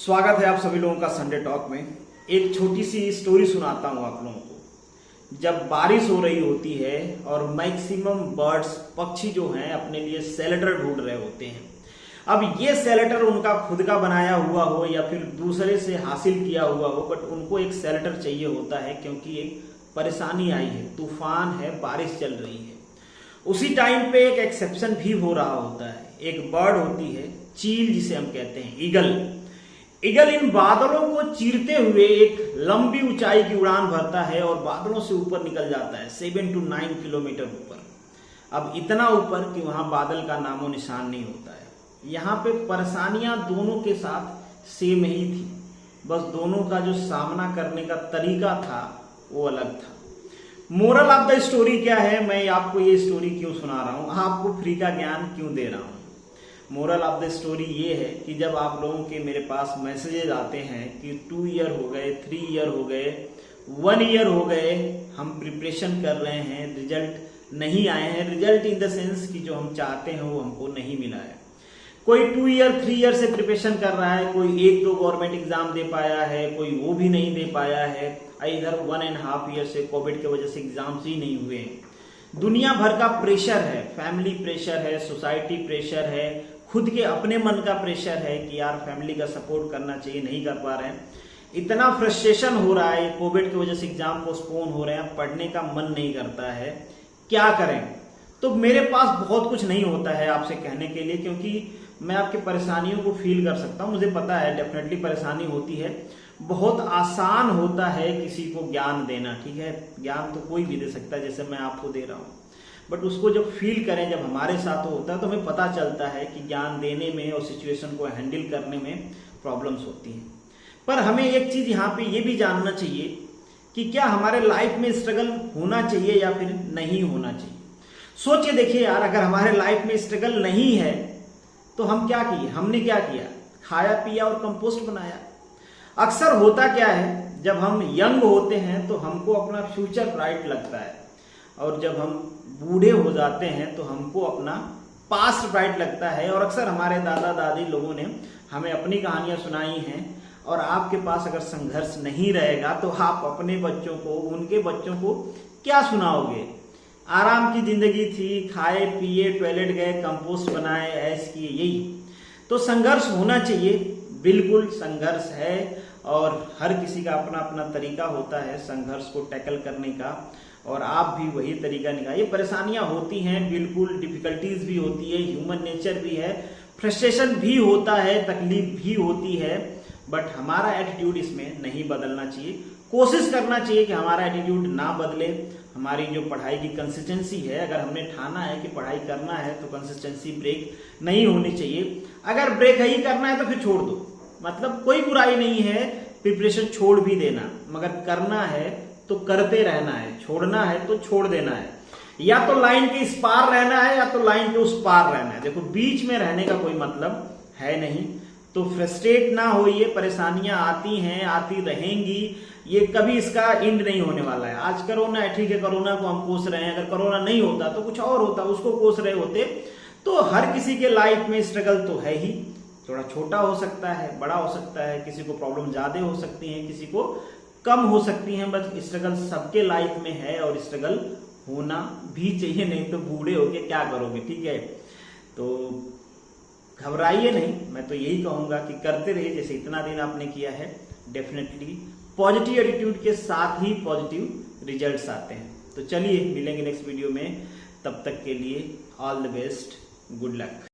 स्वागत है आप सभी लोगों का संडे टॉक में। एक छोटी सी स्टोरी सुनाता हूँ आप लोगों को। जब बारिश हो रही होती है और मैक्सिमम बर्ड्स पक्षी जो हैं अपने लिए शेल्टर ढूंढ रहे होते हैं। अब ये शेल्टर उनका खुद का बनाया हुआ हो या फिर दूसरे से हासिल किया हुआ हो, बट उनको एक शेल्टर चाहिए होता है क्योंकि एक परेशानी आई है, तूफान है, बारिश चल रही है। उसी टाइम पे एक एक्सेप्शन भी हो रहा होता है। एक बर्ड होती है चील, जिसे हम कहते हैं ईगल। ईगल इन बादलों को चीरते हुए एक लंबी ऊंचाई की उड़ान भरता है और बादलों से ऊपर निकल जाता है 7 to 9 किलोमीटर ऊपर। अब इतना ऊपर कि वहां बादल का नामो निशान नहीं होता है। यहाँ पे परेशानियां दोनों के साथ सेम ही थी, बस दोनों का जो सामना करने का तरीका था वो अलग था। मोरल ऑफ द स्टोरी क्या है, मैं आपको ये स्टोरी क्यों सुना रहा हूं, आपको फ्री का ज्ञान क्यों दे रहा हूं। मोरल ऑफ द स्टोरी ये है कि जब आप लोगों के मेरे पास मैसेजेस आते हैं कि 2 ईयर हो गए, 3 ईयर हो गए, 1 ईयर हो गए, हम प्रिपरेशन कर रहे हैं, रिजल्ट नहीं आए हैं, रिजल्ट इन द सेंस कि जो हम चाहते हैं वो हमको नहीं मिला है। कोई 2 ईयर 3 ईयर से प्रिपरेशन कर रहा है, कोई 1-2 गवर्नमेंट एग्जाम दे पाया है, कोई वो भी नहीं दे पाया है। इधर 1.5 ईयर से कोविड की वजह से एग्जाम्स ही नहीं हुए। दुनिया भर का प्रेशर है, फैमिली प्रेशर है, सोसाइटी प्रेशर है, खुद के अपने मन का प्रेशर है कि यार फैमिली का सपोर्ट करना चाहिए, नहीं कर पा रहे हैं। इतना फ्रस्ट्रेशन हो रहा है, कोविड की वजह से एग्जाम पोस्टपोन हो रहे हैं, पढ़ने का मन नहीं करता है, क्या करें। तो मेरे पास बहुत कुछ नहीं होता है आपसे कहने के लिए, क्योंकि मैं आपकी परेशानियों को फील कर सकता हूं। मुझे पता है डेफिनेटली परेशानी होती है। बहुत आसान होता है किसी को ज्ञान देना, ठीक है, ज्ञान तो कोई भी दे सकता है जैसे मैं आपको दे रहा हूं, बट उसको जब फील करें, जब हमारे साथ होता है तो हमें पता चलता है कि ज्ञान देने में और सिचुएशन को हैंडल करने में प्रॉब्लम्स होती हैं। पर हमें एक चीज यहाँ पे ये भी जानना चाहिए कि क्या हमारे लाइफ में स्ट्रगल होना चाहिए या फिर नहीं होना चाहिए। सोचिए, देखिए यार, अगर हमारे लाइफ में स्ट्रगल नहीं है तो हम क्या किए, हमने क्या किया, खाया पिया और कंपोस्ट बनाया। अक्सर होता क्या है, जब हम यंग होते हैं तो हमको अपना फ्यूचर ब्राइट लगता है, और जब हम बूढ़े हो जाते हैं तो हमको अपना पास्ट ब्राइट लगता है। और अक्सर हमारे दादा दादी लोगों ने हमें अपनी कहानियां सुनाई हैं। और आपके पास अगर संघर्ष नहीं रहेगा तो आप अपने बच्चों को, उनके बच्चों को क्या सुनाओगे। आराम की जिंदगी थी, खाए पिए, टॉयलेट गए, कंपोस्ट बनाए, ऐश किए, यही तो संघर्ष होना चाहिए। बिल्कुल संघर्ष है, और हर किसी का अपना अपना तरीका होता है संघर्ष को टैकल करने का, और आप भी वही तरीका निकालिए। परेशानियां होती हैं, बिल्कुल डिफिकल्टीज भी होती है, ह्यूमन नेचर भी है, फ्रस्ट्रेशन भी होता है, तकलीफ भी होती है, बट हमारा एटीट्यूड इसमें नहीं बदलना चाहिए। कोशिश करना चाहिए कि हमारा एटीट्यूड ना बदले। हमारी जो पढ़ाई की कंसिस्टेंसी है, अगर हमने ठाना है कि पढ़ाई करना है तो कंसिस्टेंसी ब्रेक नहीं होनी चाहिए। अगर ब्रेक ही करना है तो फिर छोड़ दो, मतलब कोई बुराई नहीं है प्रिपरेशन छोड़ भी देना, मगर करना है तो करते रहना है, छोड़ना है तो छोड़ देना है। या तो लाइन के इस पार रहना है या तो लाइन के उस पार रहना है। देखो, बीच में रहने का कोई मतलब है नहीं। तो फ्रस्ट्रेट ना होइए, परेशानियां आती हैं, आती रहेंगी, ये कभी इसका एंड नहीं होने वाला है। आज कोरोना है, ठीक है, कोरोना को हम कोस रहे हैं, अगर कोरोना नहीं होता तो कुछ और होता, उसको कोस रहे होते। तो हर किसी के लाइफ में स्ट्रगल तो है ही, थोड़ा छोटा हो सकता है, बड़ा हो सकता है, किसी को प्रॉब्लम ज्यादा हो सकती है, किसी को कम हो सकती हैं, बट स्ट्रगल सबके लाइफ में है और स्ट्रगल होना भी चाहिए, नहीं तो बूढ़े होके क्या करोगे, ठीक है। तो घबराइए नहीं, मैं तो यही कहूंगा कि करते रहिए जैसे इतना दिन आपने किया है। डेफिनेटली पॉजिटिव एटीट्यूड के साथ ही पॉजिटिव रिजल्ट्स आते हैं। तो चलिए मिलेंगे नेक्स्ट वीडियो में, तब तक के लिए all the best, good luck.